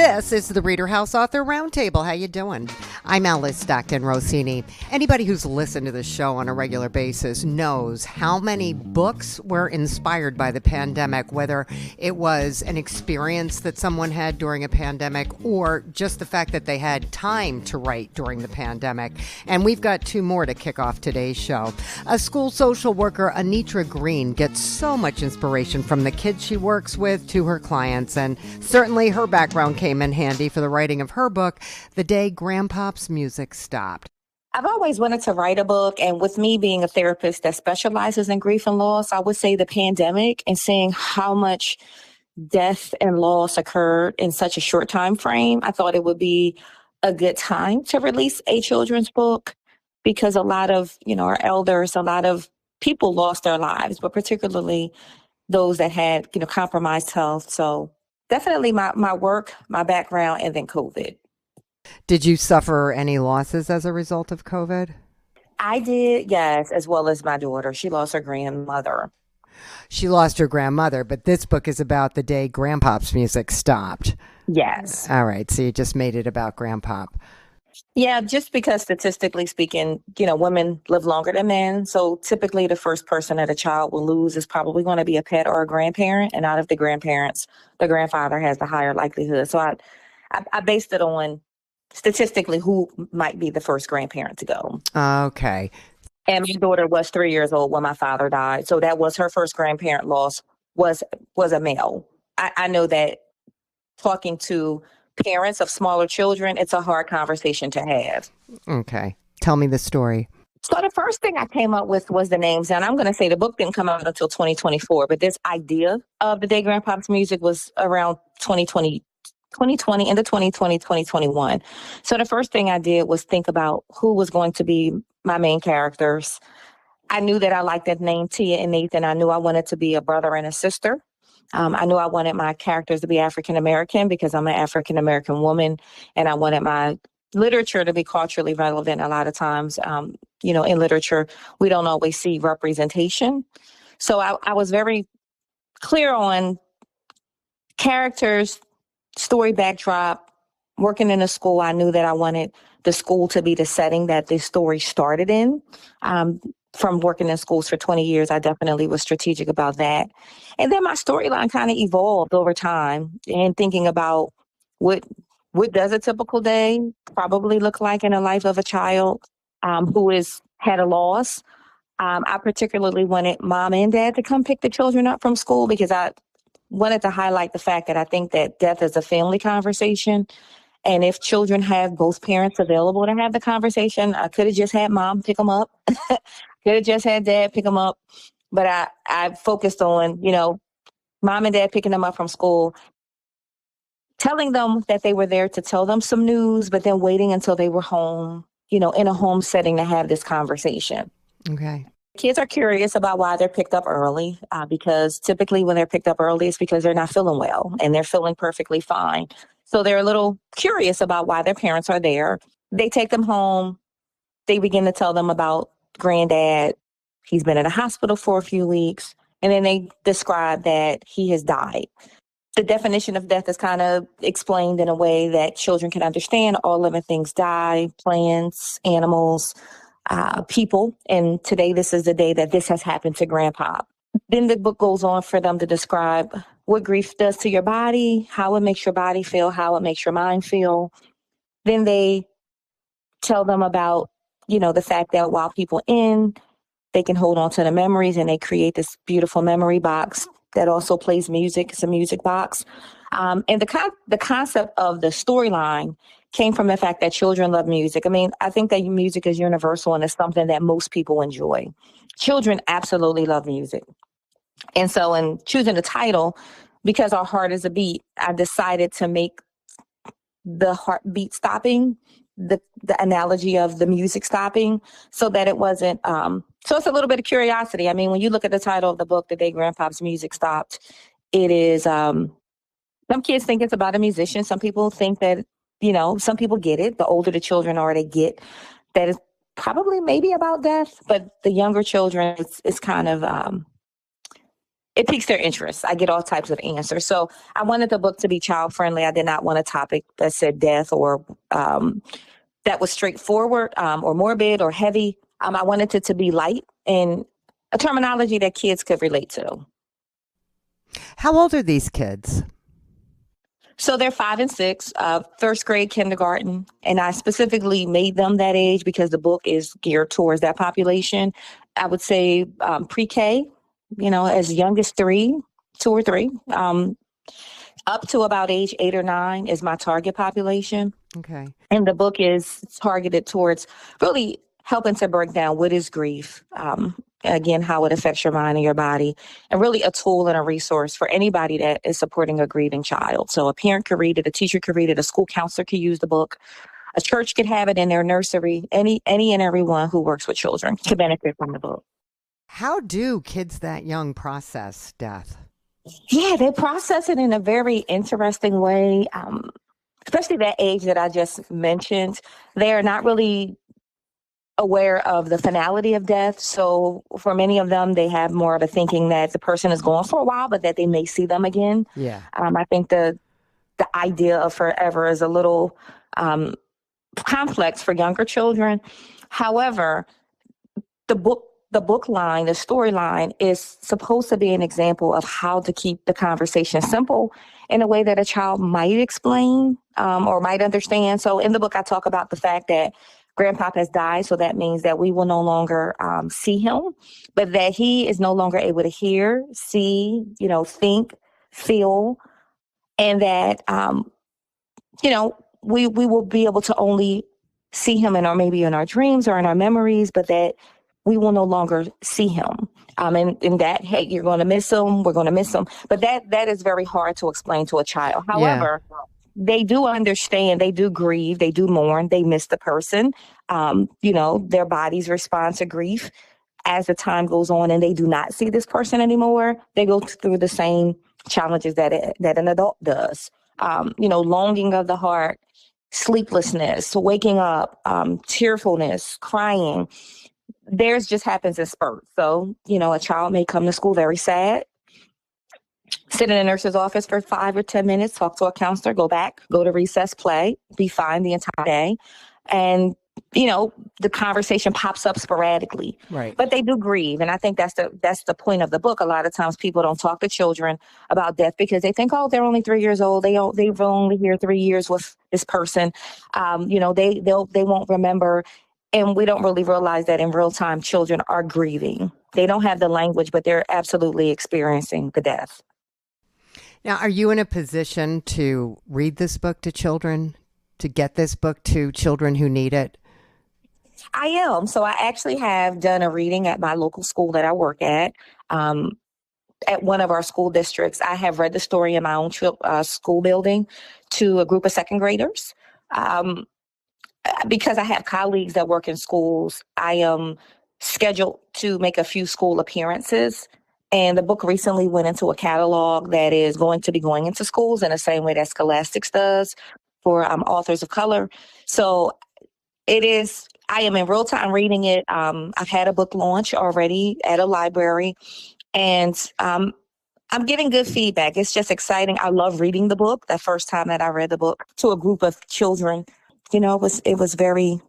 This is the ReaderHouse Author Roundtable. How you doing? I'm Alice Stockton Rossini. Anybody who's listened to the show on a regular basis knows how many books were inspired by the pandemic, whether it was an experience that someone had during a pandemic or just the fact that they had time to write during the pandemic. And we've got two more to kick off today's show. A school social worker, Anitra Green, gets so much inspiration from the kids she works with to her clients, and certainly her background came in handy for the writing of her book, The Day Grandpop's Music Stopped. I've always wanted to write a book, and with me being a therapist that specializes in grief and loss, I would say the pandemic and seeing how much death and loss occurred in such a short time frame, I thought it would be a good time to release a children's book because a lot of, our elders, a lot of people lost their lives, but particularly those that had, compromised health. So definitely my work, my background, and then COVID. Did you suffer any losses as a result of COVID? I did, yes, as well as my daughter. She lost her grandmother. She lost her grandmother, but this book is about the day Grandpop's music stopped. Yes. All right, so you just made it about Grandpop. Yeah, just because statistically speaking, women live longer than men. So typically the first person that a child will lose is probably going to be a pet or a grandparent. And out of the grandparents, the grandfather has the higher likelihood. So I based it on statistically who might be the first grandparent to go. Okay. And my daughter was 3 years old when my father died. So that was her first grandparent loss was a male. I know that talking to parents of smaller children, it's a hard conversation to have. Okay. Tell me the story. So the first thing I came up with was the names. And I'm going to say the book didn't come out until 2024, but this idea of the day Grandpop's music was around 2020, into 2020, 2021. So the first thing I did was think about who was going to be my main characters. I knew that I liked that name, Tia and Nathan. I knew I wanted to be a brother and a sister. I knew I wanted my characters to be African-American because I'm an African-American woman, and I wanted my literature to be culturally relevant. A lot of times, in literature, we don't always see representation. So I was very clear on characters, story backdrop, working in a school. I knew that I wanted the school to be the setting that this story started in. From working in schools for 20 years, I definitely was strategic about that. And then my storyline kind of evolved over time and thinking about what does a typical day probably look like in the life of a child who has had a loss. I particularly wanted mom and dad to come pick the children up from school because I wanted to highlight the fact that I think that death is a family conversation. And if children have both parents available to have the conversation, I could have just had mom pick them up. Could have just had dad pick them up. But I focused on, mom and dad picking them up from school, telling them that they were there to tell them some news, but then waiting until they were home, in a home setting to have this conversation. Okay. Kids are curious about why they're picked up early because typically when they're picked up early, it's because they're not feeling well and they're feeling perfectly fine. So they're a little curious about why their parents are there. They take them home. They begin to tell them about granddad. He's been in a hospital for a few weeks. And then they describe that he has died. The definition of death is kind of explained in a way that children can understand. All living things die, plants, animals, people. And today, this is the day that this has happened to Grandpa. Then the book goes on for them to describe what grief does to your body, how it makes your body feel, how it makes your mind feel. Then they tell them about, the fact that while people they can hold on to the memories and they create this beautiful memory box that also plays music. It's a music box. And the concept of the storyline came from the fact that children love music. I mean, I think that music is universal and it's something that most people enjoy. Children absolutely love music. And so in choosing the title, because our heart is a beat, I decided to make the heartbeat stopping, the analogy of the music stopping, so that it wasn't, so it's a little bit of curiosity. I mean, when you look at the title of the book, The Day Grandpop's Music Stopped, it is, some kids think it's about a musician. Some people think that, some people get it. The older the children are, they get that it's probably maybe about death, but the younger children, it's kind of, it piques their interest. I get all types of answers. So I wanted the book to be child friendly. I did not want a topic that said death or that was straightforward or morbid or heavy. I wanted it to be light and a terminology that kids could relate to. How old are these kids? So they're 5 and 6, first grade, kindergarten. And I specifically made them that age because the book is geared towards that population. I would say pre-K, as young as 2 or 3, up to about age 8 or 9 is my target population. Okay. And the book is targeted towards really helping to break down what is grief, again, how it affects your mind and your body, and really a tool and a resource for anybody that is supporting a grieving child. So a parent could read it, a teacher could read it, a school counselor could use the book, a church could have it in their nursery. Any and everyone who works with children could benefit from the book. How do kids that young process death? Yeah, they process it in a very interesting way, especially that age that I just mentioned. They are not really aware of the finality of death. So for many of them, they have more of a thinking that the person is gone for a while, but that they may see them again. Yeah. I think the idea of forever is a little complex for younger children. However, the book line, the storyline is supposed to be an example of how to keep the conversation simple in a way that a child might explain or might understand. So in the book, I talk about the fact that Grandpop has died, so that means that we will no longer see him, but that he is no longer able to hear, see, think, feel, and that, we will be able to only see him maybe in our dreams or in our memories, but that we will no longer see him. And that, hey, you're going to miss him, we're going to miss him. But that is very hard to explain to a child. However, they do understand, they do grieve, they do mourn, they miss the person. Their bodies respond to grief as the time goes on and they do not see this person anymore. They go through the same challenges that an adult does. Longing of the heart, sleeplessness, waking up, tearfulness, crying. Theirs just happens in spurts. So, a child may come to school very sad, sit in a nurse's office for 5 or 10 minutes, talk to a counselor, go back, go to recess, play, be fine the entire day. And, the conversation pops up sporadically. Right. But they do grieve. And I think that's the point of the book. A lot of times people don't talk to children about death because they think, oh, they're only 3 years old. They've only here 3 years with this person. They won't remember. And we don't really realize that in real time, children are grieving. They don't have the language, but they're absolutely experiencing the death. Now, are you in a position to read this book to children, to get this book to children who need it? I am. So I actually have done a reading at my local school that I work at one of our school districts. I have read the story in my own school building to a group of second graders. Because I have colleagues that work in schools, I am scheduled to make a few school appearances. And the book recently went into a catalog that is going to be going into schools in the same way that Scholastics does for authors of color. So I am in real time reading it. I've had a book launch already at a library, and I'm getting good feedback. It's just exciting. I love reading the book. The first time that I read the book to a group of children, it was very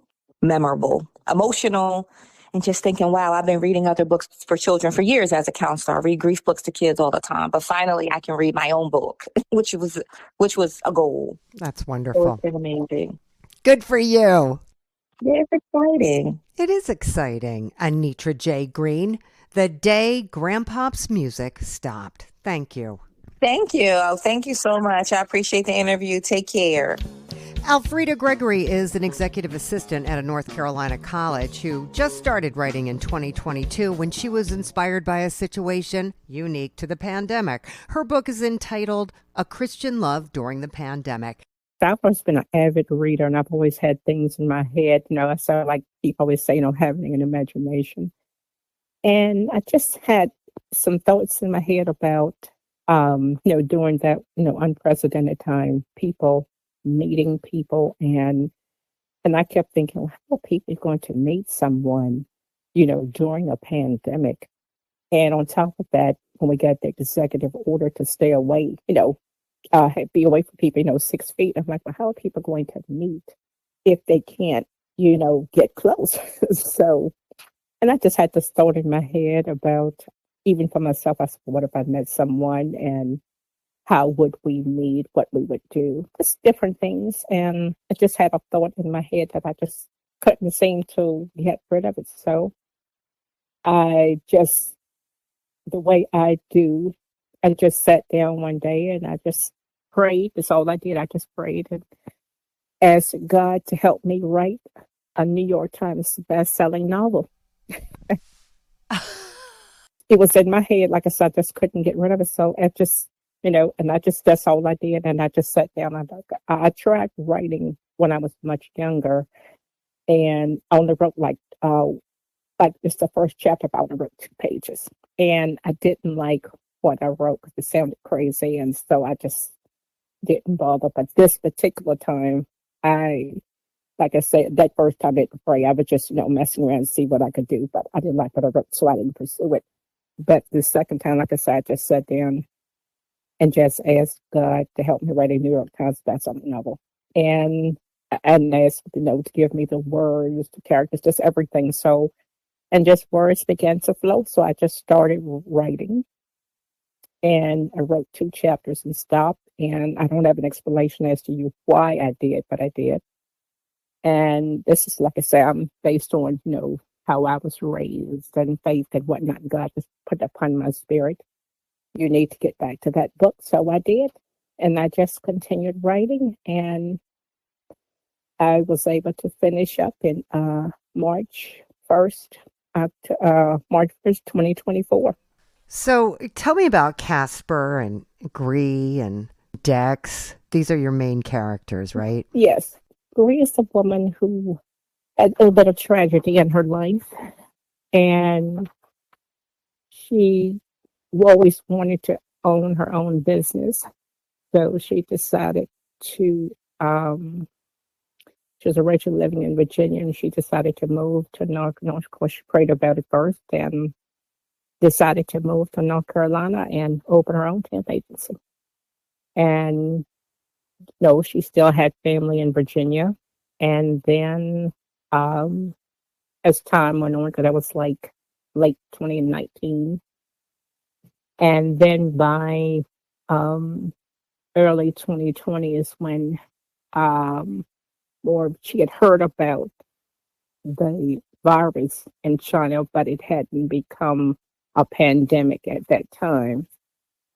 memorable, emotional, and just thinking, wow, I've been reading other books for children for years as a counselor. I read grief books to kids all the time, but finally I can read my own book, which was a goal. That's wonderful. So it's been amazing. Good for you. Yeah, it's exciting. It is exciting. Anitra J. Green, The Day Grandpop's Music Stopped. Thank you. Thank you. Oh, thank you so much. I appreciate the interview. Take care. Alfreda Gregory is an executive assistant at a North Carolina college who just started writing in 2022 when she was inspired by a situation unique to the pandemic. Her book is entitled A Christian Love During the Pandemic. I've always been an avid reader, and I've always had things in my head, so like people always say, having an imagination. And I just had some thoughts in my head about, during that, unprecedented time, people meeting people. And I kept thinking, how are people going to meet someone, during a pandemic? And on top of that, when we got the executive order to stay away, be away from people, 6 feet. I'm like, well, how are people going to meet if they can't, get close? So, and I just had this thought in my head about, even for myself, I said, what if I met someone and how would we meet, what we would do, just different things. And I just had a thought in my head that I just couldn't seem to get rid of it. So the way I do, I just sat down one day and I just prayed. That's all I did. I just prayed and asked God to help me write a New York Times best-selling novel. It was in my head, like I said, I just couldn't get rid of it. So I just, that's all I did. And I just sat down. I tried writing when I was much younger, and I only wrote like just the first chapter, I only wrote 2 pages. And I didn't like what I wrote because it sounded crazy. And so I just didn't bother. But this particular time, like I said, that first time I didn't pray. I was just, messing around and see what I could do. But I didn't like what I wrote, so I didn't pursue it. But the second time, like I said, I just sat down and just asked God to help me write a New York Times bestselling novel. And asked, to give me the words, the characters, just everything. So, and just words began to flow. So I just started writing. And I wrote 2 chapters and stopped. And I don't have an explanation as to why I did, but I did. And this is, like I say, I'm based on, how I was raised and faith and whatnot. God just put upon my spirit, you need to get back to that book. So I did. And I just continued writing. And I was able to finish up in March 1st, March 1st, 2024. So tell me about Casper and Gree and Dex. These are your main characters, right? Yes. Gree is a woman who had a little bit of tragedy in her life. And she always wanted to own her own business. So she decided to, she was originally living in Virginia, and she decided to move to North. Of course, she prayed about it first and decided to move to North Carolina and open her own temp agency. And she still had family in Virginia. And then as time went on, because that was like late 2019. And then by early 2020 is when she had heard about the virus in China, but it hadn't become a pandemic at that time.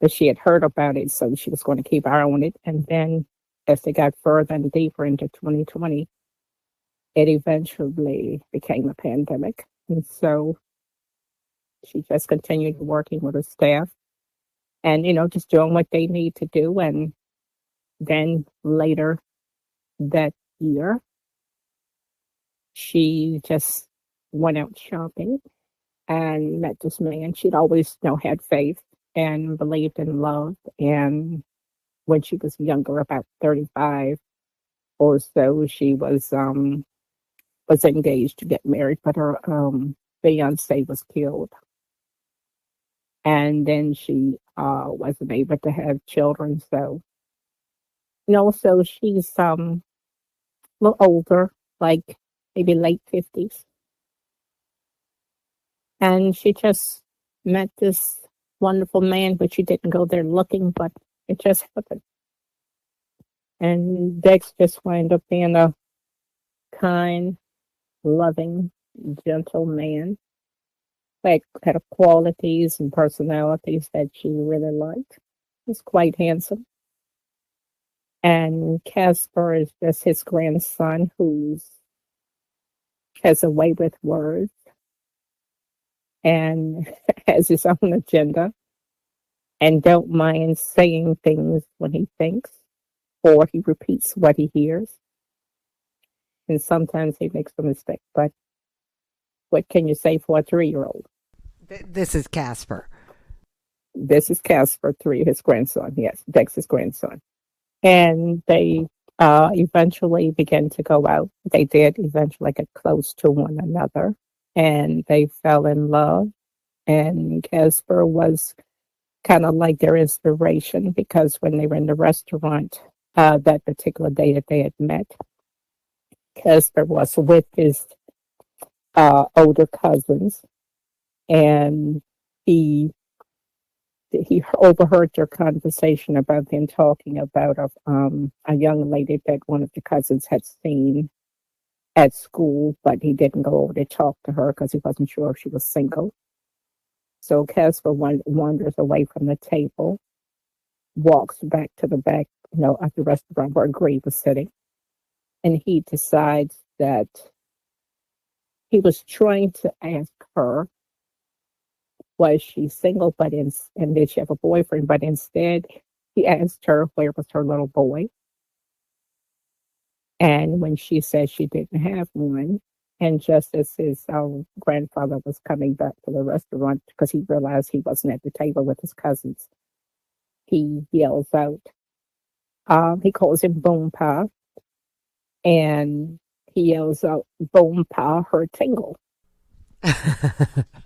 But she had heard about it, so she was going to keep an eye on it. And then as they got further and deeper into 2020, it eventually became a pandemic. And so she just continued working with her staff and, just doing what they need to do. And then later that year, she just went out shopping and met this man. She'd always, had faith and believed in love. And when she was younger, about 35 or so, she was engaged to get married, but her fiance was killed. And then she wasn't able to have children. So, so she's a little older, like maybe late 50s. And she just met this wonderful man, but she didn't go there looking, but it just happened. And Dex just wound up being a kind, loving, gentle man. Like, had qualities and personalities that she really liked. He's quite handsome. And Casper is just his grandson, who has a way with words and has his own agenda and don't mind saying things when he thinks, or he repeats what he hears. And sometimes he makes a mistake, but what can you say for a 3-year-old? This is Casper. This is Casper, his grandson. Yes, Dex's grandson. And they eventually began to go out. They did eventually get close to one another, and they fell in love. And Casper was kind of like their inspiration, because when they were in the restaurant that particular day that they had met, Casper was with his older cousins, and he overheard their conversation about them talking about a young lady that one of the cousins had seen at school, but he didn't go over to talk to her because he wasn't sure if she was single. So Casper wanders away from the table, walks back to the back, at the restaurant where Gree was sitting, and he decides that he was trying to ask her, was she single, and did she have a boyfriend? But instead, he asked her where was her little boy. And when she said she didn't have one, and just as his grandfather was coming back to the restaurant, because he realized he wasn't at the table with his cousins, he yells out, he calls him Boom Pa, and he yells out, Boom Pa, her tingle.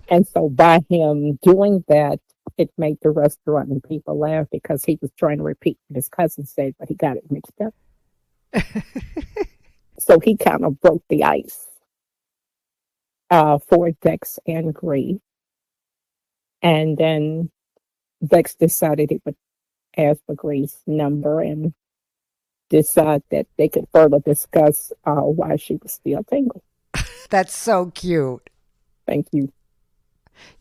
And so by him doing that, it made the restaurant and people laugh because he was trying to repeat what his cousin said, but he got it mixed up. So he kind of broke the ice for Dex and Gree. And then Dex decided he would ask for Gree's number and decide that they could further discuss why she was still single. That's so cute. Thank you.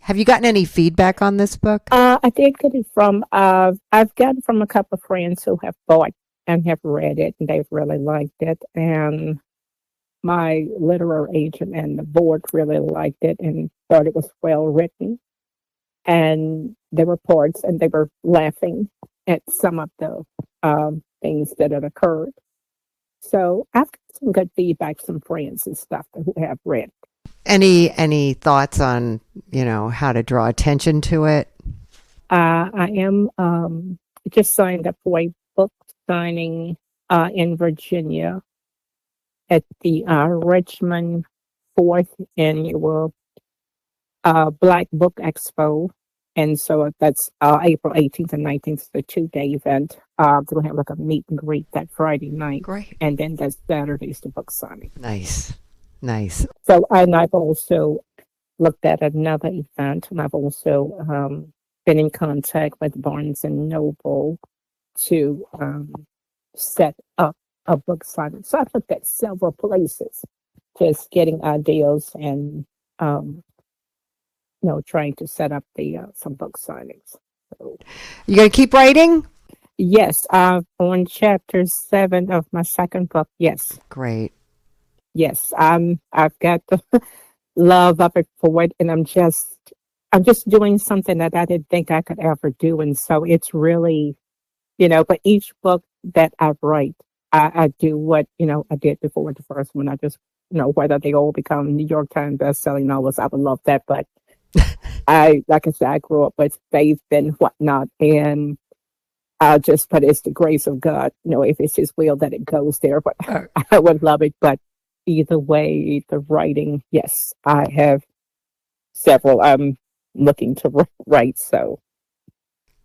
Have you gotten any feedback on this book? I did get it from, I've gotten from a couple of friends who have bought and have read it, and they've really liked it. And my literary agent and the board really liked it and thought it was well written. And there were parts, and they were laughing at some of the things that had occurred. So I've got some good feedback from friends and stuff who have read it. Any thoughts on, how to draw attention to it? I am just signed up for a book signing in Virginia at the Richmond 4th Annual Black Book Expo. And so that's April 18th and 19th, the 2-day event. We'll have like a meet and greet that Friday night. Great. And then that Saturday's the book signing. Nice. So, and I've also looked at another event, and I've also been in contact with Barnes and Noble to set up a book signing. So I've looked at several places, just getting ideas and trying to set up some book signings. So, you gonna keep writing? Yes, on chapter 7 of my second book. Yes. Great. Yes, I've got the love of it for it, and I'm just doing something that I didn't think I could ever do, and so it's really, but each book that I write, I do what I did before the first one. I just whether they all become New York Times best-selling novels, I would love that, but like I said, I grew up with faith and whatnot, and but it's the grace of God, if it's His will that it goes there, but I would love it, but either way, the writing, yes, I have several I'm looking to write, so.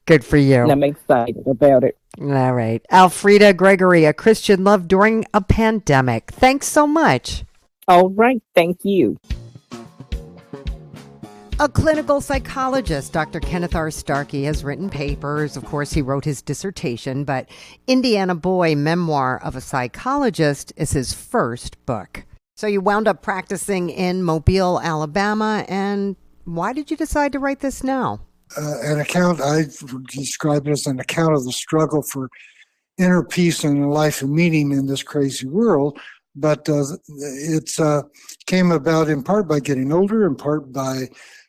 Good for you. And I'm excited about it. All right. Alfreda Gregory, A Christian Love During a Pandemic. Thanks so much. All right. Thank you. A clinical psychologist, Dr. Kenneth R. Starkey, has written papers. Of course, he wrote his dissertation, but Indiana Boy, Memoir of a Psychologist is his first book. So you wound up practicing in Mobile, Alabama, and why did you decide to write this now? An account, I describe it as an account of the struggle for inner peace and a life of meaning in this crazy world. But it came about in part by getting older, in part by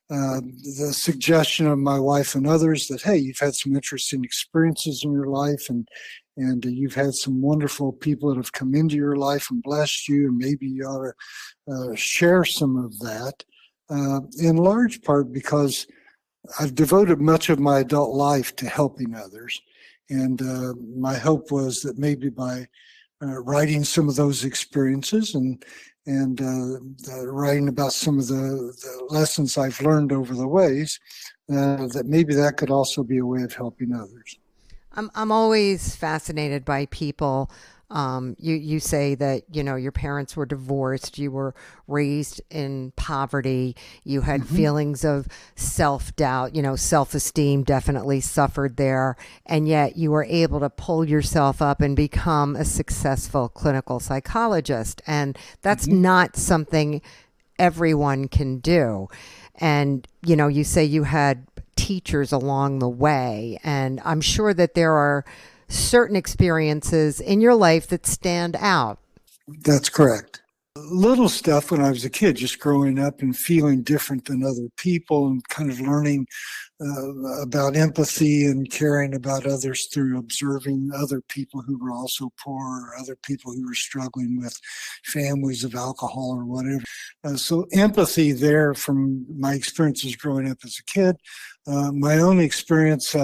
the suggestion of my wife and others that, hey, you've had some interesting experiences in your life, and you've had some wonderful people that have come into your life and blessed you, and maybe you ought to share some of that, in large part because I've devoted much of my adult life to helping others. And my hope was that maybe by writing some of those experiences and writing about some of the lessons I've learned over the ways, that maybe that could also be a way of helping others. I'm always fascinated by people. You say that, your parents were divorced, you were raised in poverty, you had feelings of self-doubt, self-esteem definitely suffered there, and yet you were able to pull yourself up and become a successful clinical psychologist. And that's not something everyone can do. And, you say you had teachers along the way, and I'm sure that there are certain experiences in your life that stand out. That's correct. Little stuff when I was a kid, just growing up and feeling different than other people and kind of learning about empathy and caring about others through observing other people who were also poor or other people who were struggling with families of alcohol or whatever. So empathy there from my experiences growing up as a kid. My own experience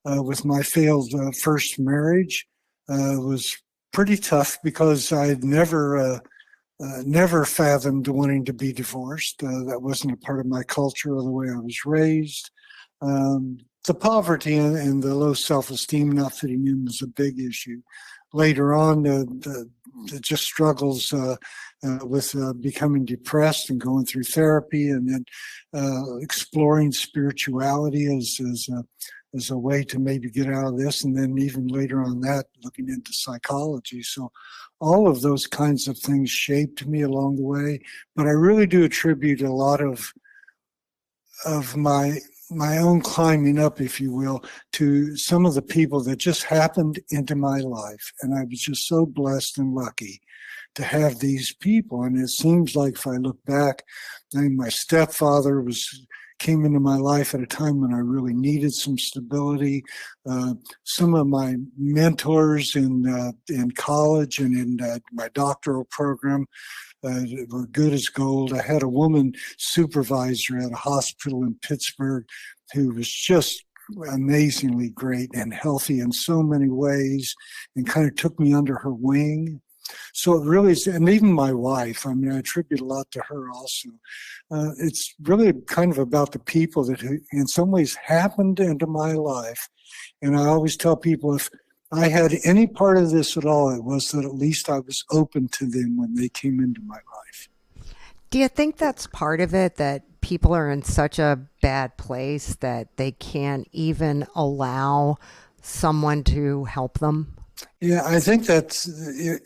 with my failed first marriage was pretty tough because I'd never fathomed wanting to be divorced. That wasn't a part of my culture or the way I was raised. The poverty and the low self-esteem not fitting in was a big issue. Later on, the just struggles with becoming depressed and going through therapy, and then exploring spirituality as a way to maybe get out of this, and then even later on that, looking into psychology. So all of those kinds of things shaped me along the way, but I really do attribute a lot of my own climbing up, if you will, to some of the people that just happened into my life. And I was just so blessed and lucky to have these people. And it seems like if I look back, my stepfather came into my life at a time when I really needed some stability. Some of my mentors in college and in my doctoral program were good as gold. I had a woman supervisor at a hospital in Pittsburgh who was just amazingly great and healthy in so many ways and kind of took me under her wing. So it really is, and even my wife, I attribute a lot to her also. It's really kind of about the people that in some ways happened into my life. And I always tell people, if I had any part of this at all, it was that at least I was open to them when they came into my life. Do you think that's part of it, that people are in such a bad place that they can't even allow someone to help them? Yeah, I think it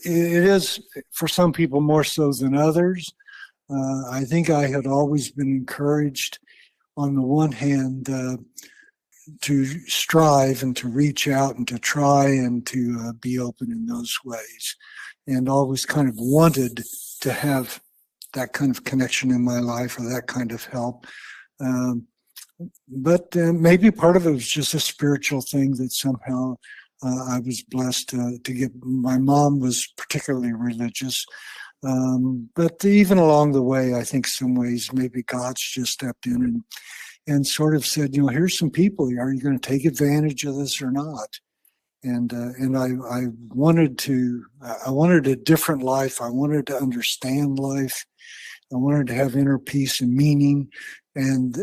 is for some people more so than others. I think I had always been encouraged, on the one hand, to strive and to reach out and to try and to be open in those ways, and always kind of wanted to have that kind of connection in my life or that kind of help. But maybe part of it was just a spiritual thing that somehow I was blessed to get. My mom was particularly religious. But even along the way, I think some ways maybe God's just stepped in and sort of said, here's some people. Are you going to take advantage of this or not? And I wanted a different life. I wanted to understand life. I wanted to have inner peace and meaning. And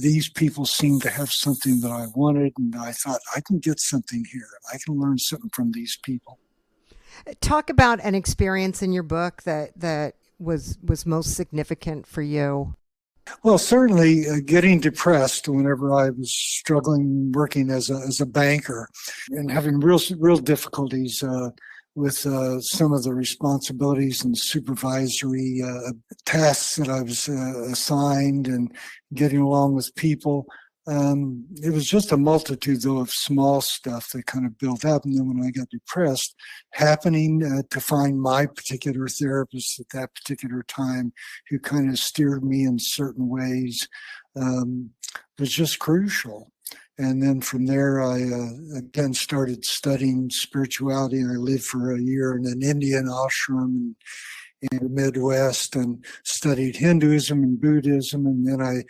these people seemed to have something that I wanted. And I thought, I can get something here. I can learn something from these people. Talk about an experience in your book that was most significant for you. Well, certainly getting depressed whenever I was struggling working as a banker and having real difficulties with some of the responsibilities and supervisory tasks that I was assigned, and getting along with people. It was just a multitude, though, of small stuff that kind of built up. And then when I got depressed, happening to find my particular therapist at that particular time, who kind of steered me in certain ways, was just crucial. And then from there, I again started studying spirituality. And I lived for a year in an Indian ashram in the Midwest and studied Hinduism and Buddhism. And then I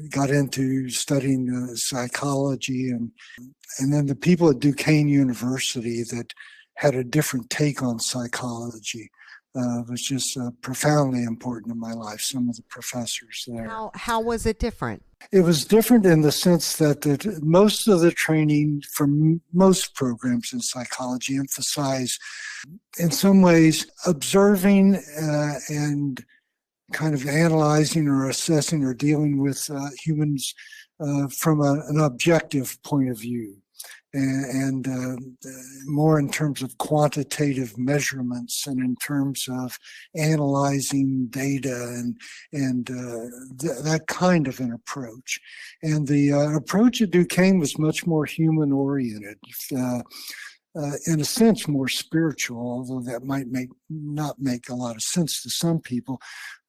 got into studying psychology. And then the people at Duquesne University that had a different take on psychology. Was just profoundly important in my life, some of the professors there. How was it different? It was different in the sense that most of the training from most programs in psychology emphasize, in some ways, observing and kind of analyzing or assessing or dealing with humans from an objective point of view. And more in terms of quantitative measurements and in terms of analyzing data and that kind of an approach. And the approach at Duquesne was much more human-oriented, in a sense more spiritual, although that might not make a lot of sense to some people.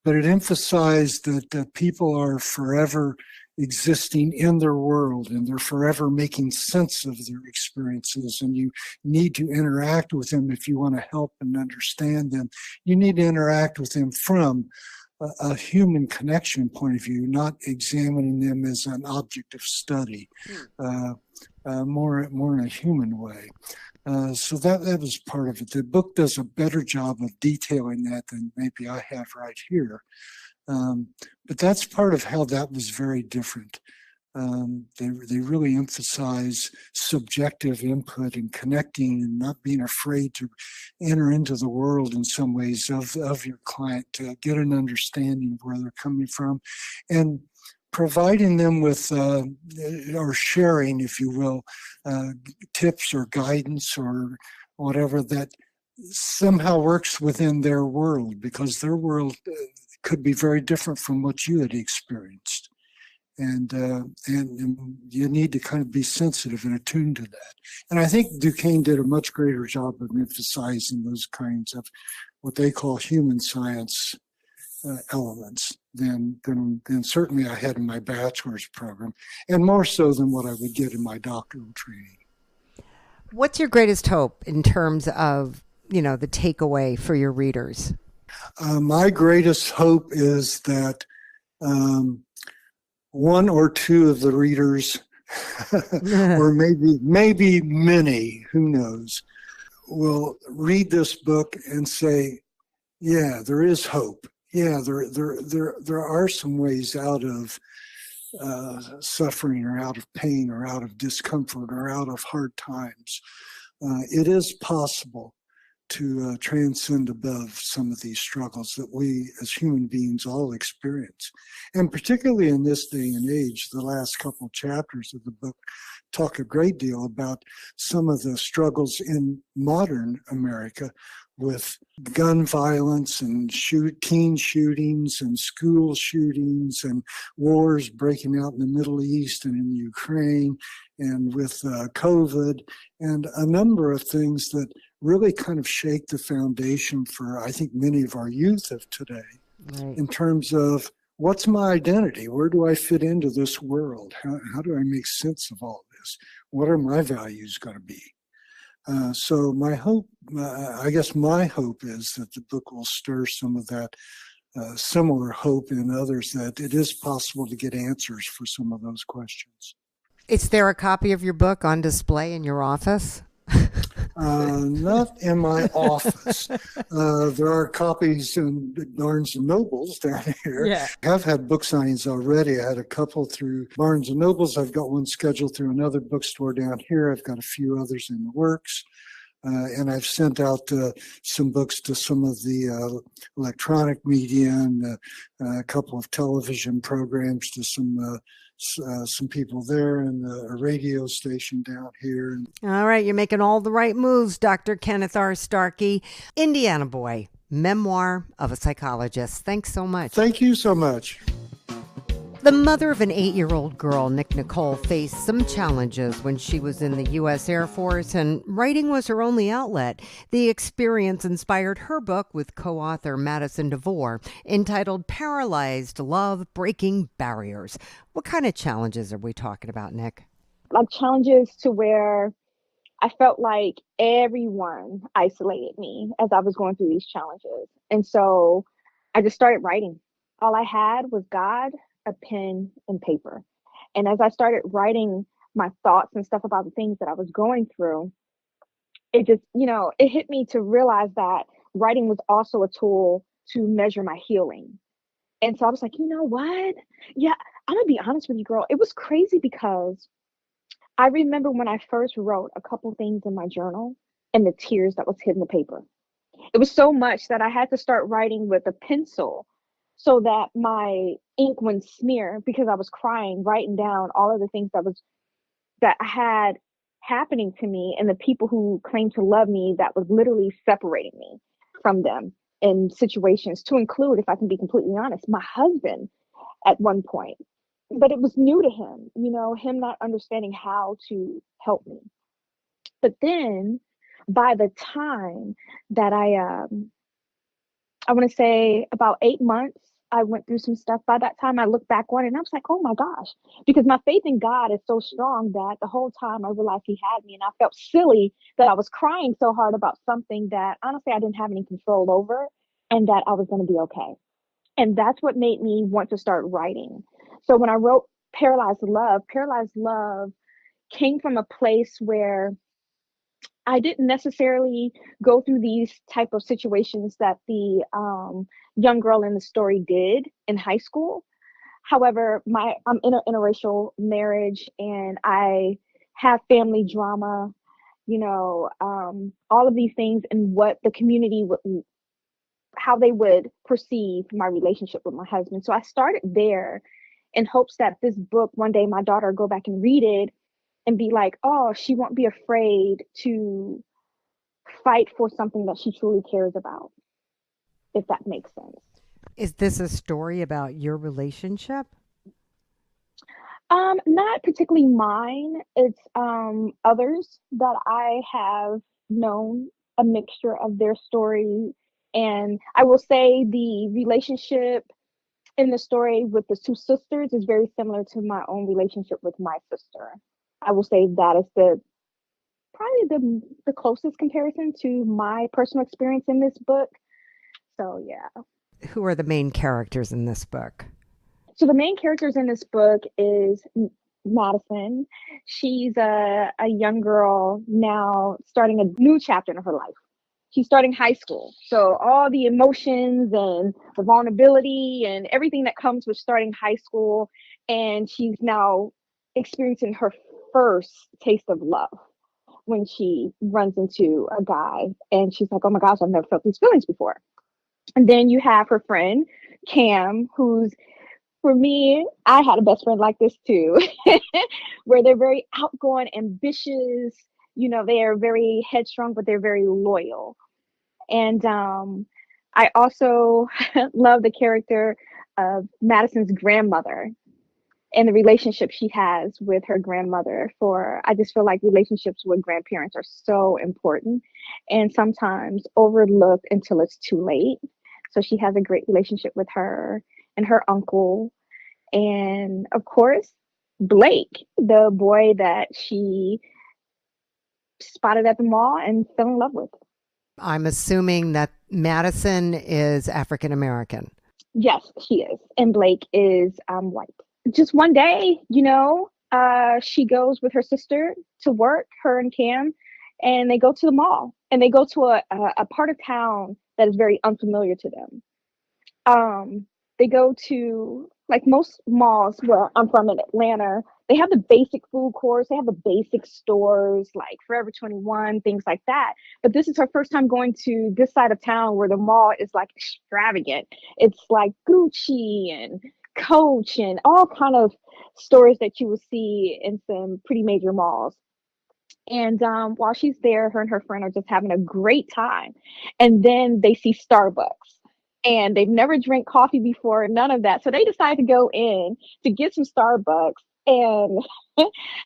But it emphasized that people are forever existing in their world and they're forever making sense of their experiences, and you need to interact with them if you want to help and understand them. You need to interact with them from a human connection point of view, not examining them as an object of study, more in a human way. So that was part of it. The book does a better job of detailing that than maybe I have right here. But that's part of how that was very different. They really emphasize subjective input and connecting and not being afraid to enter into the world in some ways of your client to get an understanding of where they're coming from, and providing them with or sharing, if you will, tips or guidance or whatever that somehow works within their world, because their world could be very different from what you had experienced. And you need to kind of be sensitive and attuned to that. And I think Duquesne did a much greater job of emphasizing those kinds of what they call human science elements than certainly I had in my bachelor's program, and more so than what I would get in my doctoral training. What's your greatest hope in terms of, the takeaway for your readers? My greatest hope is that one or two of the readers, or maybe many, who knows, will read this book and say, yeah, there is hope. Yeah, there are some ways out of suffering or out of pain or out of discomfort or out of hard times. It is possible to transcend above some of these struggles that we as human beings all experience. And particularly in this day and age, the last couple of chapters of the book talk a great deal about some of the struggles in modern America with gun violence and teen shootings and school shootings and wars breaking out in the Middle East and in Ukraine, and with COVID, and a number of things that really kind of shake the foundation for, I think, many of our youth of today, right, in terms of what's my identity? Where do I fit into this world? How do I make sense of all this? What are my values going to be? So my hope, I guess my hope is that the book will stir some of that similar hope in others, that it is possible to get answers for some of those questions. Is there a copy of your book on display in your office? Not in my office. There are copies in Barnes and Nobles down here. Yeah. I've had book signings already. I had a couple through Barnes and Nobles. I've got one scheduled through another bookstore down here. I've got a few others in the works. And I've sent out some books to some of the electronic media and a couple of television programs to some people there, and a radio station down here. All right, you're making all the right moves, Dr. Kenneth R. Starkey. Indiana Boy, Memoir of a Psychologist. Thanks so much. Thank you so much. The mother of an 8-year-old girl, Nicole, faced some challenges when she was in the U.S. Air Force, and writing was her only outlet. The experience inspired her book with co-author Madison Devor, entitled Paralyzed Love, Breaking Barriers. What kind of challenges are we talking about, Nick? Like challenges to where I felt like everyone isolated me as I was going through these challenges. And so I just started writing. All I had was God, a pen, and paper. And as I started writing my thoughts and stuff about the things that I was going through, it just, it hit me to realize that writing was also a tool to measure my healing. And so I was like, you know what? Yeah, I'm gonna be honest with you, girl. It was crazy because I remember when I first wrote a couple things in my journal and the tears that was hitting the paper. It was so much that I had to start writing with a pencil so that my ink wouldn't smear because I was crying, writing down all of the things that I had happening to me and the people who claimed to love me that was literally separating me from them in situations, to include, if I can be completely honest, my husband at one point. But it was new to him, him not understanding how to help me. But then by the time that I want to say about 8 months, I went through some stuff. By that time, I looked back on it and I was like, oh my gosh, because my faith in God is so strong that the whole time I realized He had me. And I felt silly that I was crying so hard about something that honestly I didn't have any control over, and that I was going to be okay. And that's what made me want to start writing. So when I wrote Paralyzed Love came from a place where I didn't necessarily go through these type of situations that the young girl in the story did in high school. However, I'm in an interracial marriage and I have family drama, all of these things, and what the community would, how they would perceive my relationship with my husband. So I started there in hopes that this book, one day my daughter will go back and read it and be like, oh, she won't be afraid to fight for something that she truly cares about, if that makes sense. Is this a story about your relationship? Not particularly mine. It's others that I have known, a mixture of their story. And I will say the relationship in the story with the two sisters is very similar to my own relationship with my sister. I will say that is probably the closest comparison to my personal experience in this book. So yeah. Who are the main characters in this book? So the main characters in this book is Madison. She's a young girl now starting a new chapter in her life. She's starting high school. So all the emotions and the vulnerability and everything that comes with starting high school. And she's now experiencing her first taste of love when she runs into a guy. And she's like, oh my gosh, I've never felt these feelings before. And then you have her friend, Cam, who's, for me, I had a best friend like this too, where they're very outgoing, ambitious. They are very headstrong, but they're very loyal. And I also love the character of Madison's grandmother and the relationship she has with her grandmother. I just feel like relationships with grandparents are so important and sometimes overlooked until it's too late. So she has a great relationship with her and her uncle. And of course, Blake, the boy that she spotted at the mall and fell in love with. I'm assuming that Madison is African American. Yes, she is. And Blake is white. Just one day, she goes with her sister to work, her and Cam, and they go to the mall and they go to a part of town that is very unfamiliar to them. They go to, like most malls where I'm from in Atlanta, they have the basic food courts, they have the basic stores like Forever 21, things like that. But this is her first time going to this side of town where the mall is like extravagant. It's like Gucci and Coach and all kind of stores that you will see in some pretty major malls. And while she's there, her and her friend are just having a great time. And then they see Starbucks. And they've never drank coffee before, none of that. So they decide to go in to get some Starbucks. And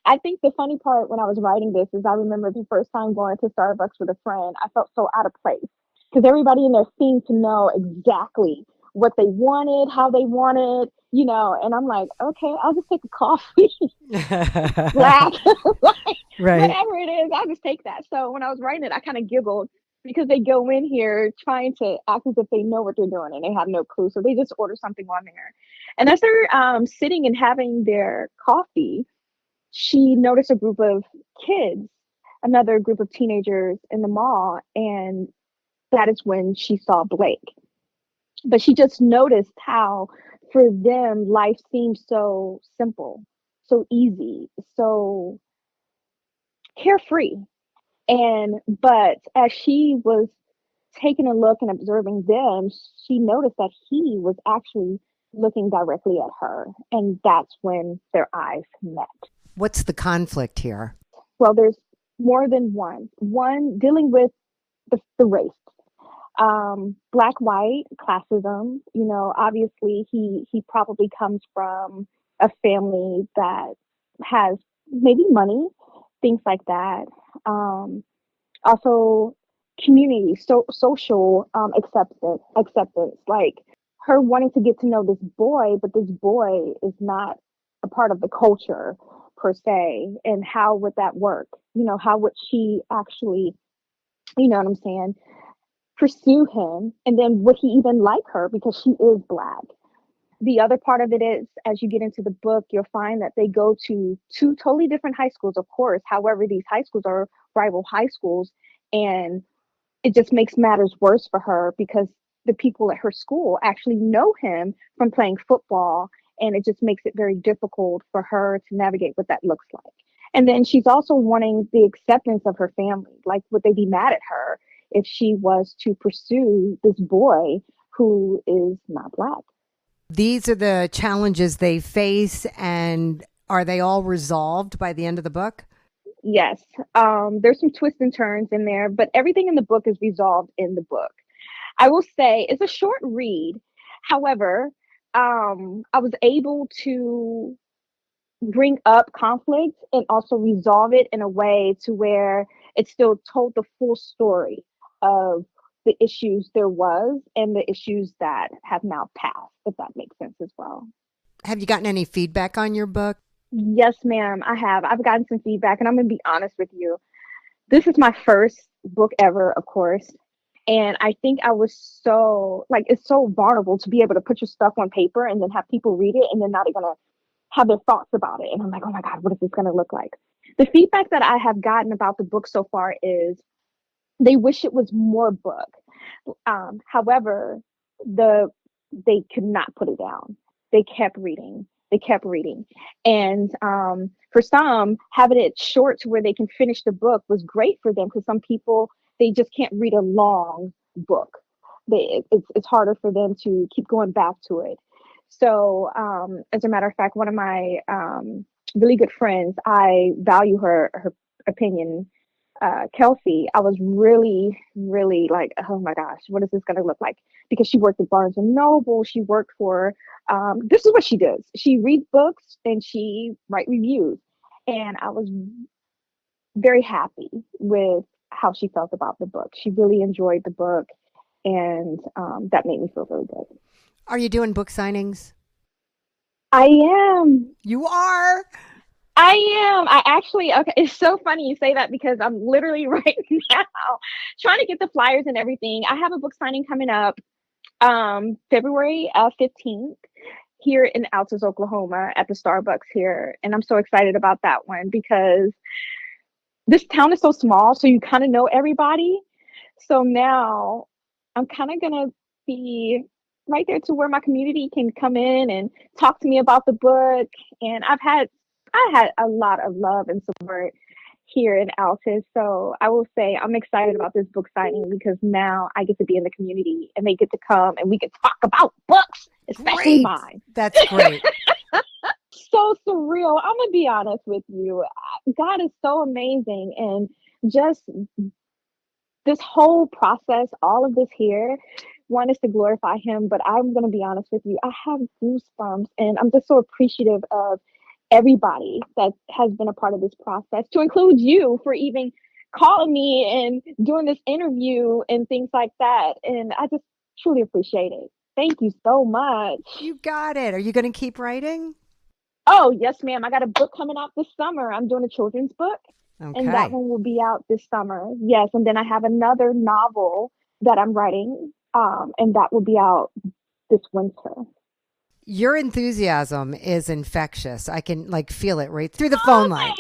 I think the funny part when I was writing this is I remember the first time going to Starbucks with a friend, I felt so out of place because everybody in there seemed to know exactly what they wanted, how they wanted, and I'm like, okay, I'll just take a coffee, black, Right. whatever it is, I'll just take that. So when I was writing it, I kind of giggled because they go in here trying to act as if they know what they're doing and they have no clue. So they just order something on there. And as they're sitting and having their coffee, she noticed a group of kids another group of teenagers in the mall, and that is when she saw Blake. But she just noticed how for them life seemed so simple, so easy, so carefree. And but as she was taking a look and observing them, she noticed that he was actually looking directly at her. And that's when their eyes met. What's the conflict here? Well, there's more than one. One dealing with the race. Black, white, classism. You know, obviously he probably comes from a family that has maybe money, things like that. Also community, social acceptance. Like her wanting to get to know this boy, but this boy is not a part of the culture per se. And how would that work? You know, how would she actually, you know what I'm saying, pursue him? And then would he even like her because she is Black? The other part of it is, as you get into the book, you'll find that they go to two totally different high schools, of course. However, these high schools are rival high schools. And it just makes matters worse for her because the people at her school actually know him from playing football. And it just makes it very difficult for her to navigate what that looks like. And then she's also wanting the acceptance of her family. Like, would they be mad at her if she was to pursue this boy who is not Black? These are the challenges they face, and are they all resolved by the end of the book? Yes. There's some twists and turns in there, but everything in the book is resolved in the book. I will say it's a short read. However, I was able to bring up conflict and also resolve it in a way to where it still told the full story of the issues there was and the issues that have now passed, if that makes sense as well. Have you gotten any feedback on your book? Yes, ma'am, I have. I've gotten some feedback, and I'm going to be honest with you. This is my first book ever, of course. And I think I was so, like, it's so vulnerable to be able to put your stuff on paper and then have people read it and then not going to have their thoughts about it. And I'm like, oh my God, what is this going to look like? The feedback that I have gotten about the book so far is they wish it was more book. However, they could not put it down. They kept reading. And for some, having it short to where they can finish the book was great for them, because some people, they just can't read a long book. It's harder for them to keep going back to it. So as a matter of fact, one of my really good friends, I value her opinion, Kelsey, I was really, really like, oh my gosh, what is this going to look like? Because she worked at Barnes and Noble. She worked for, this is what she does. She reads books and she writes reviews. And I was very happy with how she felt about the book. She really enjoyed the book. And that made me feel really good. Are you doing book signings? I am. You are? I am. I actually, okay, it's so funny you say that because I'm literally right now trying to get the flyers and everything. I have a book signing coming up February 15th here in Altus, Oklahoma at the Starbucks here. And I'm so excited about that one because this town is so small, so you kind of know everybody. So now I'm kind of going to be right there to where my community can come in and talk to me about the book. And I had a lot of love and support here in Altus. So I will say I'm excited about this book signing because now I get to be in the community and they get to come and we can talk about books, especially mine. That's great. So surreal. I'm going to be honest with you. God is so amazing. And just this whole process, all of this here, one is to glorify him, but I'm going to be honest with you. I have goosebumps and I'm just so appreciative of everybody that has been a part of this process, to include you for even calling me and doing this interview and things like that. And I just truly appreciate it. Thank you so much. You got it. Are you going to keep writing? Oh, yes, ma'am. I got a book coming out this summer. I'm doing a children's book. Okay. And that one will be out this summer. Yes. And then I have another novel that I'm writing. And that will be out this winter. Your enthusiasm is infectious. I can feel it right through the phone line.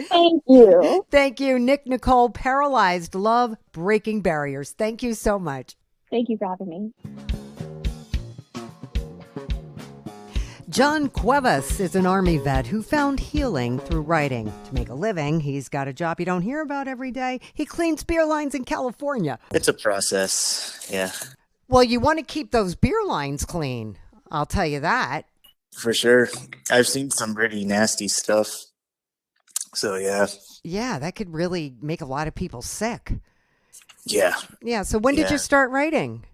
Thank you. Thank you, Nick, Nicole, Paralyzed Love, Breaking Barriers. Thank you so much. Thank you for having me. John Cuevas is an Army vet who found healing through writing. To make a living, he's got a job you don't hear about every day. He cleans beer lines in California. It's a process, yeah. Well, you want to keep those beer lines clean. I'll tell you that. For sure. I've seen some pretty nasty stuff. So, yeah. Yeah, that could really make a lot of people sick. Yeah. Yeah, so when did you start writing?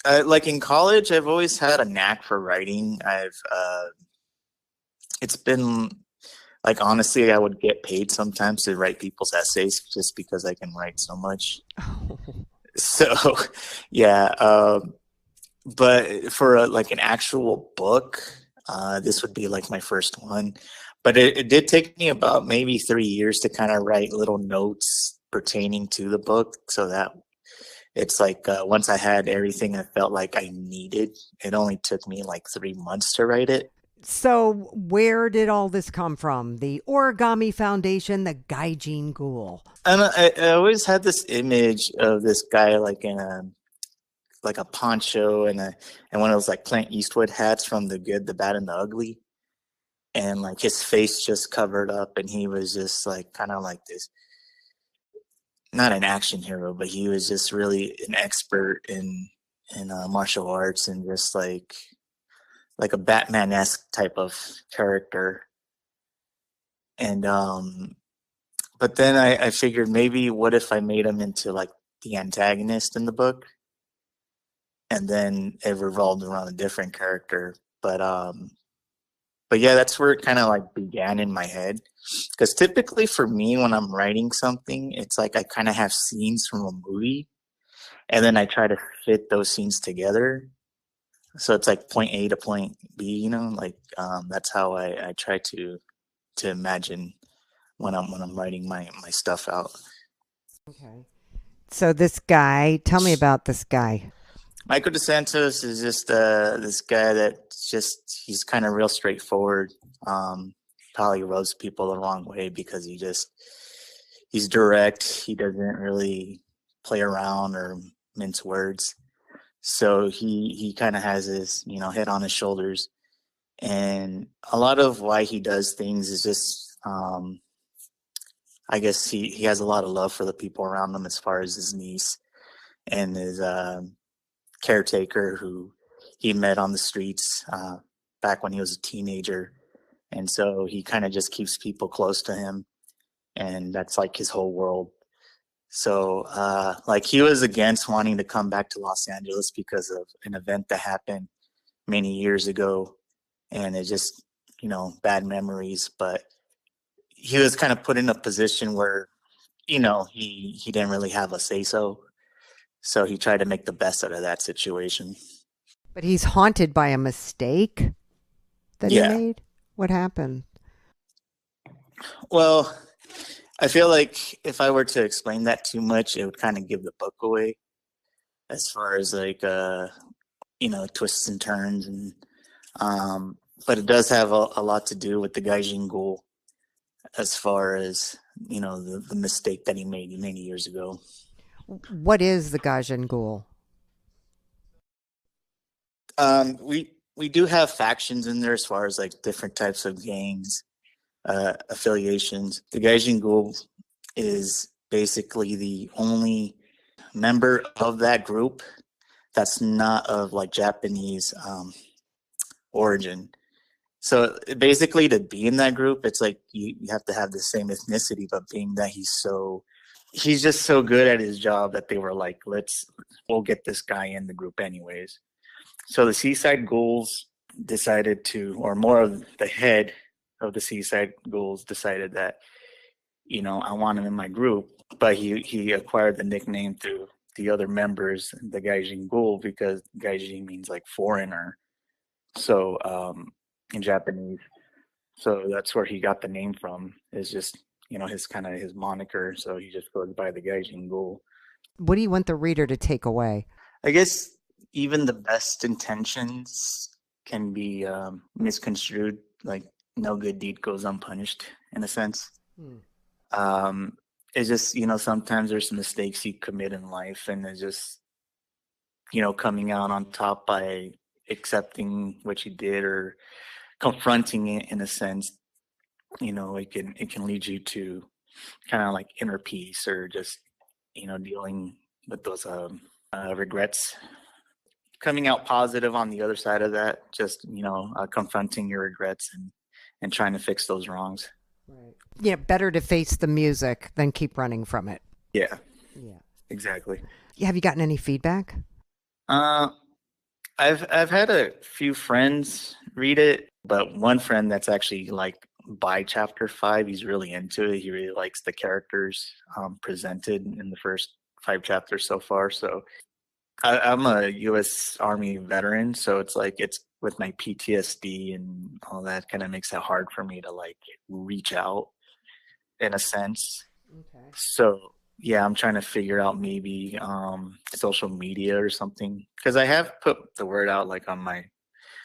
Like in college, I've always had a knack for writing. It's been like, honestly, I would get paid sometimes to write people's essays just because I can write so much. Oh. So, yeah. But for like an actual book, this would be like my first one. But it did take me about maybe 3 years to kind of write little notes pertaining to the book, so that it's like once I had everything I felt like I needed, it only took me like 3 months to write it. So where did all this come from? The Origami Foundation, the Gaijin Ghoul. And I always had this image of this guy like in a poncho and one of those like Clint Eastwood hats from The Good, the Bad, and the Ugly, and like his face just covered up, and he was just like kind of like this, not an action hero, but he was just really an expert in martial arts, and just like a Batman-esque type of character. And but then I figured, maybe what if I made him into like the antagonist in the book, and then it revolved around a different character. But yeah, that's where it kind of like began in my head. Because typically for me, when I'm writing something, it's like I kind of have scenes from a movie, and then I try to fit those scenes together. So it's like point A to point B, like that's how I try to imagine when I'm writing my stuff out. Okay. So this guy, tell me about this guy. Michael DeSantos is just this guy he's kind of real straightforward. Probably rubs people the wrong way because he's direct. He doesn't really play around or mince words. So he kind of has his, head on his shoulders. And a lot of why he does things is just, I guess he has a lot of love for the people around him, as far as his niece and his caretaker, who he met on the streets back when he was a teenager. And so he kind of just keeps people close to him, and that's like his whole world. So like he was against wanting to come back to Los Angeles because of an event that happened many years ago, and it just, bad memories. But he was kind of put in a position where, he didn't really have a say-so. So he tried to make the best out of that situation. But he's haunted by a mistake that he made? What happened? Well, I feel like if I were to explain that too much, it would kind of give the book away, as far as like, twists and turns. And but it does have a lot to do with the Gaijin Ghoul, as far as, the mistake that he made many years ago. What is the Gaijin Ghoul? We do have factions in there, as far as like different types of gangs, affiliations. The Gaijin Ghoul is basically the only member of that group that's not of like Japanese origin. So basically, to be in that group, it's like you have to have the same ethnicity, but being that he's just so good at his job that they were like, we'll get this guy in the group anyways. So the Seaside Ghouls decided to, or more of the head of the Seaside Ghouls decided that, I want him in my group. But he acquired the nickname through the other members, the Gaijin Ghoul, because Gaijin means like foreigner. So in Japanese. So that's where he got the name from. Is just, his moniker. So he just goes by the Gaijin Ghoul. What do you want the reader to take away? I guess even the best intentions can be misconstrued. Like, no good deed goes unpunished in a sense. Hmm. It's just, sometimes there's mistakes you commit in life, and it's just, coming out on top by accepting what you did or confronting it in a sense. It can lead you to kind of like inner peace, or just, dealing with those regrets. Coming out positive on the other side of that, just, confronting your regrets and trying to fix those wrongs. Right. Yeah, better to face the music than keep running from it. Yeah, Yeah. exactly. Have you gotten any feedback? I've had a few friends read it, but one friend that's actually like by chapter 5, he's really into it. He really likes the characters presented in the first 5 chapters so far. So I'm a U.S. Army veteran, so it's like it's with my PTSD and all that kind of makes it hard for me to like reach out in a sense. Okay. So yeah, I'm trying to figure out maybe social media or something, because I have put the word out like on my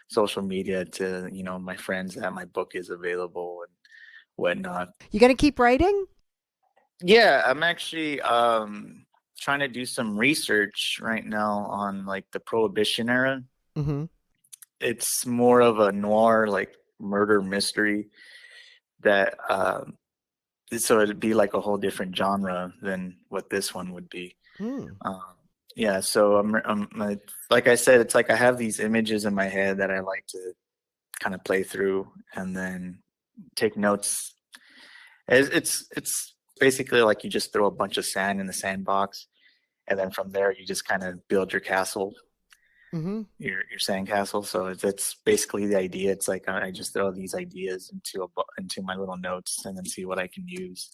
social media to my friends that my book is available and whatnot. You going to keep writing? Yeah, I'm actually trying to do some research right now on like the Prohibition era. Mm-hmm. It's more of a noir, like murder mystery that so it'd be like a whole different genre than what this one would be. Mm. Yeah, so I'm like I said, it's like I have these images in my head that I like to kind of play through and then take notes. It's basically like you just throw a bunch of sand in the sandbox, and then from there you just kind of build your castle, Mm-hmm. your sandcastle. So it's basically the idea. It's like I just throw these ideas into my little notes and then see what I can use.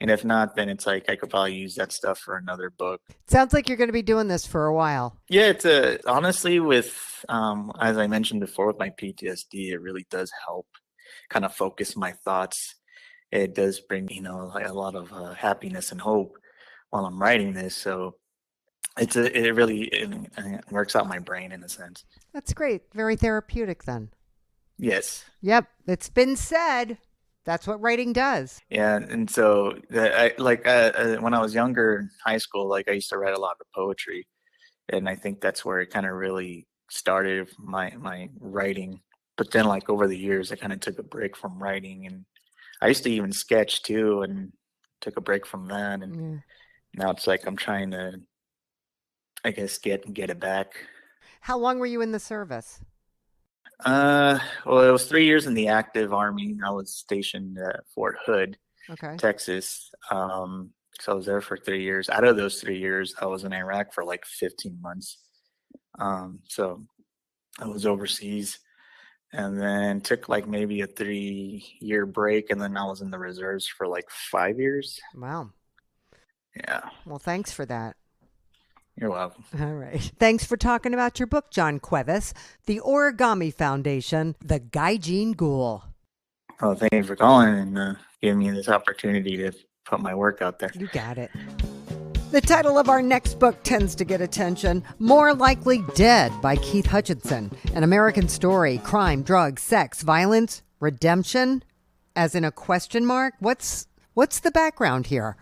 And if not, then it's like I could probably use that stuff for another book. Sounds like you're going to be doing this for a while. Yeah, honestly with as I mentioned before with my PTSD, it really does help kind of focus my thoughts. It does bring like a lot of happiness and hope while I'm writing this. So it works out my brain in a sense. That's great. Very therapeutic then. Yes. Yep. It's been said. That's what writing does. Yeah, and so when I was younger in high school, like I used to write a lot of poetry, and I think that's where it kind of really started my writing. But then, like over the years, I kind of took a break from writing, and I used to even sketch too, and took a break from that. And now it's like I'm trying to, I guess, get it back. How long were you in the service? Well, it was 3 years in the active Army. I was stationed at Fort Hood, Okay. Texas. So I was there for 3 years. Out of those 3 years, I was in Iraq for like 15 months. So I was overseas, and then took like maybe a 3-year break, and then I was in the reserves for like 5 years. Wow. Yeah. Well, thanks for that. You're welcome. All right. Thanks for talking about your book, John Cuevas, The Origami Foundation, The Gaijin Ghoul. Oh, thank you for calling and giving me this opportunity to put my work out there. You got it. The title of our next book tends to get attention. More Likely Dead by Keith Hutchison. An American story, crime, drugs, sex, violence, redemption, as in a question mark. What's the background here?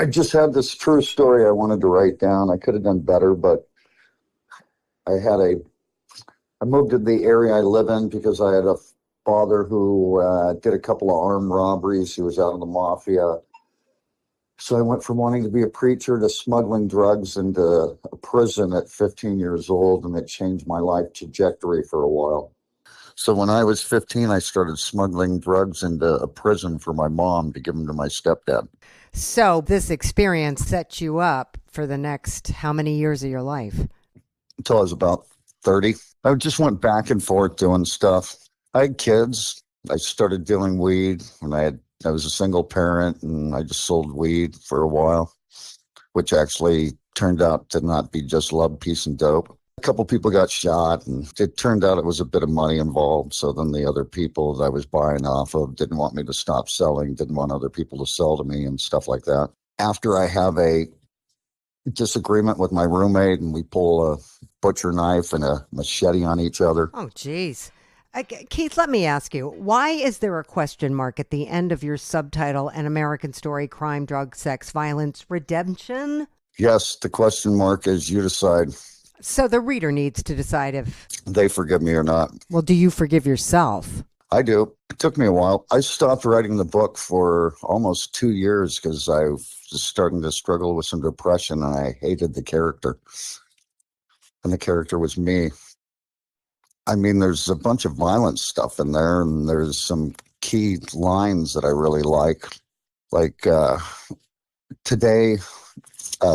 I just had this true story I wanted to write down. I could have done better, but I moved to the area I live in because I had a father who did a couple of armed robberies. He was out of the mafia. So I went from wanting to be a preacher to smuggling drugs into a prison at 15 years old, and it changed my life trajectory for a while. So when I was 15, I started smuggling drugs into a prison for my mom to give them to my stepdad. So this experience set you up for the next how many years of your life? Until I was about 30. I just went back and forth doing stuff. I had kids. I started dealing weed when I was a single parent, and I just sold weed for a while, which actually turned out to not be just love, peace, and dope. A couple people got shot, and it turned out it was a bit of money involved. So then the other people that I was buying off of didn't want me to stop selling, didn't want other people to sell to me and stuff like that. After I have a disagreement with my roommate, and we pull a butcher knife and a machete on each other. Oh, geez. Keith, let me ask you, why is there a question mark at the end of your subtitle, An American Story, Crime, Drug, Sex, Violence, Redemption? Yes, the question mark is you decide. So the reader needs to decide if they forgive me or not. Well, do you forgive yourself? I do. It took me a while. I stopped writing the book for almost 2 years because I was starting to struggle with some depression, and I hated the character. And the character was me. I mean, there's a bunch of violent stuff in there, and there's some key lines that I really like. Like, today,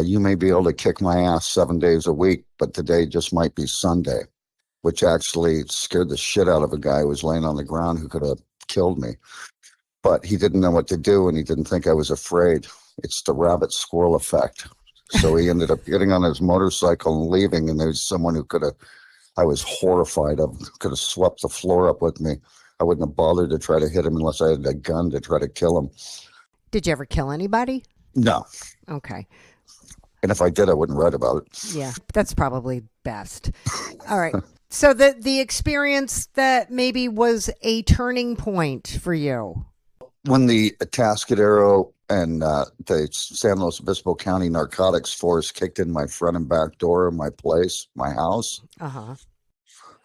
you may be able to kick my ass 7 days a week, but today just might be Sunday, which actually scared the shit out of a guy who was laying on the ground who could have killed me. But he didn't know what to do, and he didn't think I was afraid. It's the rabbit squirrel effect. So he ended up getting on his motorcycle and leaving, and there's someone who could have, I was horrified of, could have swept the floor up with me. I wouldn't have bothered to try to hit him unless I had a gun to try to kill him. Did you ever kill anybody? No. Okay. And if I did, I wouldn't write about it. Yeah, that's probably best. All right. So the experience that maybe was a turning point for you. When the Atascadero and the San Luis Obispo County Narcotics Force kicked in my front and back door of my place, my house,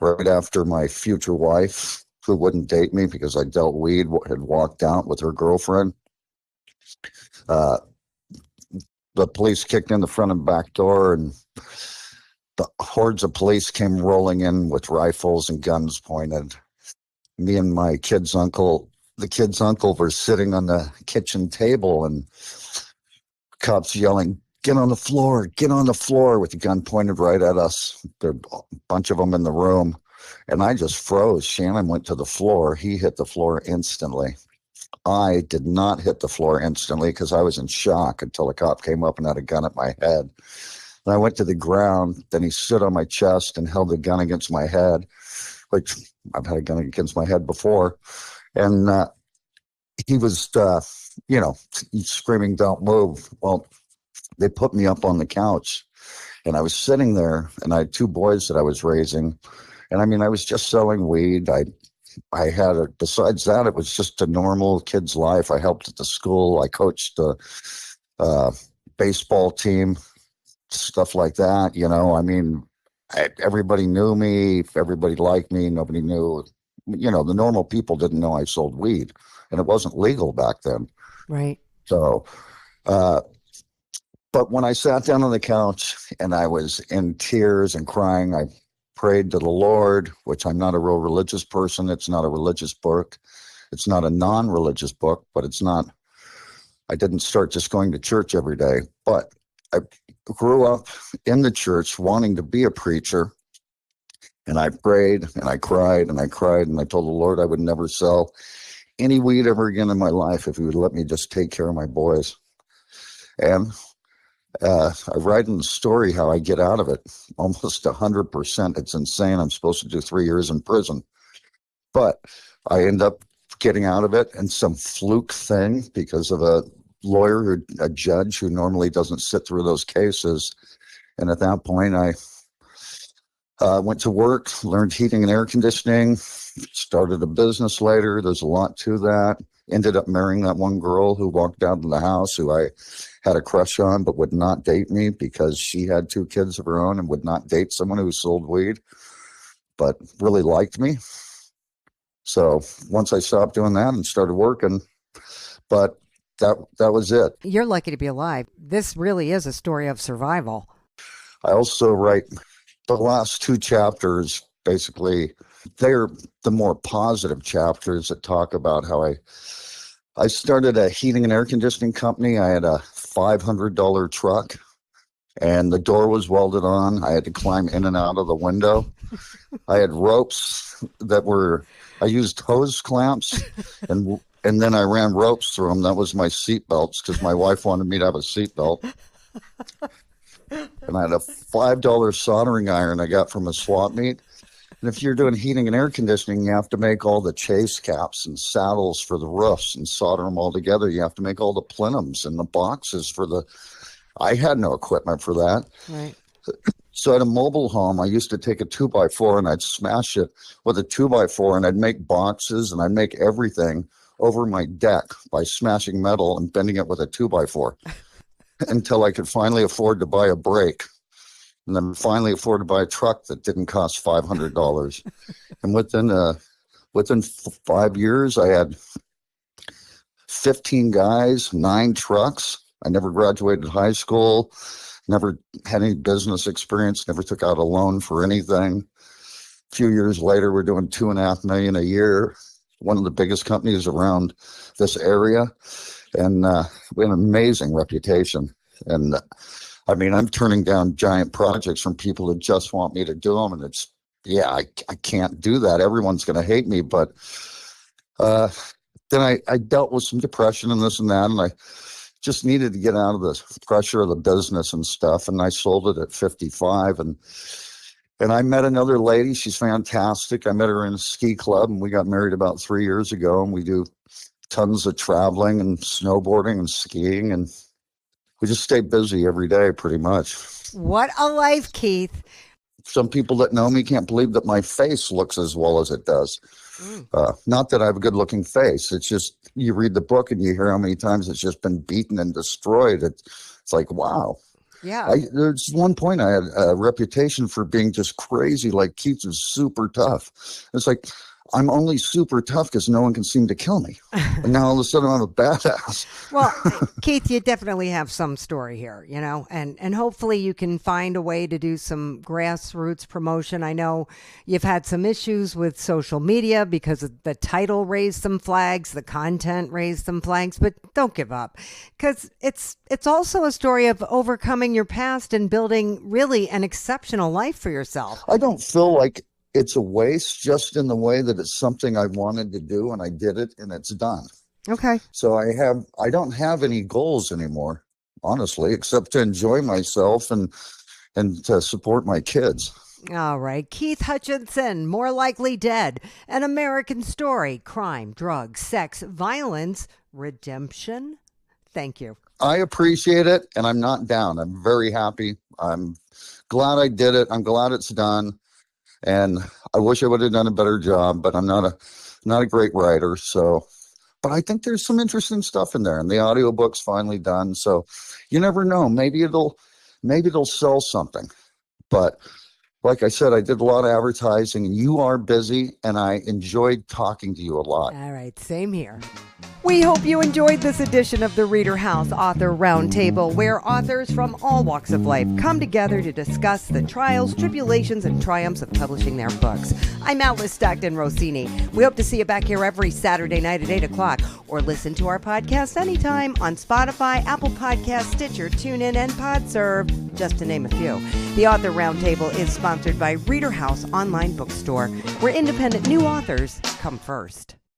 right after my future wife, who wouldn't date me because I dealt weed, had walked out with her girlfriend. The police kicked in the front and back door, and the hordes of police came rolling in with rifles and guns pointed. Me and my kid's uncle, the kid's uncle, were sitting on the kitchen table, and cops yelling, "Get on the floor, get on the floor," with the gun pointed right at us. There were a bunch of them in the room, and I just froze. Shannon went to the floor. He hit the floor instantly. I did not hit the floor instantly because I was in shock until a cop came up and had a gun at my head. And I went to the ground. Then he stood on my chest and held the gun against my head, which I've had a gun against my head before. And he was, screaming, "Don't move." Well, they put me up on the couch, and I was sitting there, and I had 2 boys that I was raising. And I mean, I was just selling weed. I had besides that, it was just a normal kid's life. I helped at the school. I coached the baseball team, stuff like that. I mean, everybody knew me. Everybody liked me. Nobody knew, the normal people didn't know I sold weed, and it wasn't legal back then. Right. So, but when I sat down on the couch and I was in tears and crying, I prayed to the Lord, which I'm not a real religious person. It's not a religious book. It's not a non-religious book, but I didn't start just going to church every day. But I grew up in the church wanting to be a preacher. And I prayed and I cried and I cried. And I told the Lord I would never sell any weed ever again in my life if he would let me just take care of my boys. And I write in the story how I get out of it almost 100%. It's insane. I'm supposed to do 3 years in prison, but I end up getting out of it, and some fluke thing because of a lawyer or a judge who normally doesn't sit through those cases. And at that point, I went to work, learned heating and air conditioning, started a business later. There's a lot to that. Ended up marrying that one girl who walked out of the house who I had a crush on but would not date me because she had 2 kids of her own and would not date someone who sold weed, but really liked me. So once I stopped doing that and started working, but that was it. You're lucky to be alive. This really is a story of survival. I also write the last 2 chapters, basically, they're the more positive chapters that talk about how I started a heating and air conditioning company. I had a $500 truck, and the door was welded on. I had to climb in and out of the window. I had ropes I used hose clamps, and then I ran ropes through them. That was my seat belts because my wife wanted me to have a seat belt. And I had a $5 soldering iron I got from a swap meet. And if you're doing heating and air conditioning, you have to make all the chase caps and saddles for the roofs and solder them all together. You have to make all the plenums and the boxes I had no equipment for that. Right. So at a mobile home, I used to take a 2x4 and I'd smash it with a 2x4 and I'd make boxes and I'd make everything over my deck by smashing metal and bending it with a 2x4 until I could finally afford to buy a brake. And then finally afford to buy a truck that didn't cost $500. And within 5 years, I had 15 guys, 9 trucks. I never graduated high school, never had any business experience, never took out a loan for anything. A few years later, we're doing $2.5 million a year. One of the biggest companies around this area. And we have an amazing reputation. And I mean, I'm turning down giant projects from people who just want me to do them. And it's, yeah, I can't do that. Everyone's going to hate me. But then I dealt with some depression and this and that. And I just needed to get out of the pressure of the business and stuff. And I sold it at 55. And I met another lady. She's fantastic. I met her in a ski club and we got married about 3 years ago. And we do tons of traveling and snowboarding and skiing. And we just stay busy every day, pretty much. What a life, Keith. Some people that know me can't believe that my face looks as well as it does. Not that I have a good-looking face. It's just, you read the book and you hear how many times it's just been beaten and destroyed. It's like, wow. Yeah. There's one point I had a reputation for being just crazy, like Keith is super tough. It's like, I'm only super tough because no one can seem to kill me. And now all of a sudden I'm a badass. Well, Keith, you definitely have some story here, you know, and hopefully you can find a way to do some grassroots promotion. I know you've had some issues with social media because the title raised some flags, the content raised some flags, but don't give up because it's also a story of overcoming your past and building really an exceptional life for yourself. I don't feel like it's a waste, just in the way that it's something I wanted to do and I did it and it's done. Okay. So I don't have any goals anymore, honestly, except to enjoy myself and to support my kids. All right. Keith Hutchison, More Likely Dead, An American Story, Crime, Drugs, Sex, Violence, Redemption. Thank you. I appreciate it and I'm not down. I'm very happy. I'm glad I did it. I'm glad it's done. And I wish I would have done a better job, but I'm not a great writer. So, but I think there's some interesting stuff in there, and the audiobook's finally done. So you never know. Maybe it'll sell something. But like I said, I did a lot of advertising and you are busy and I enjoyed talking to you a lot. All right. Same here. We hope you enjoyed this edition of the ReaderHouse Author Roundtable, where authors from all walks of life come together to discuss the trials, tribulations, and triumphs of publishing their books. I'm Alice Stockton Rossini. We hope to see you back here every Saturday night at 8 o'clock, or listen to our podcast anytime on Spotify, Apple Podcasts, Stitcher, TuneIn, and PodServe, just to name a few. The Author Roundtable is sponsored by ReaderHouse Online Bookstore, where independent new authors come first.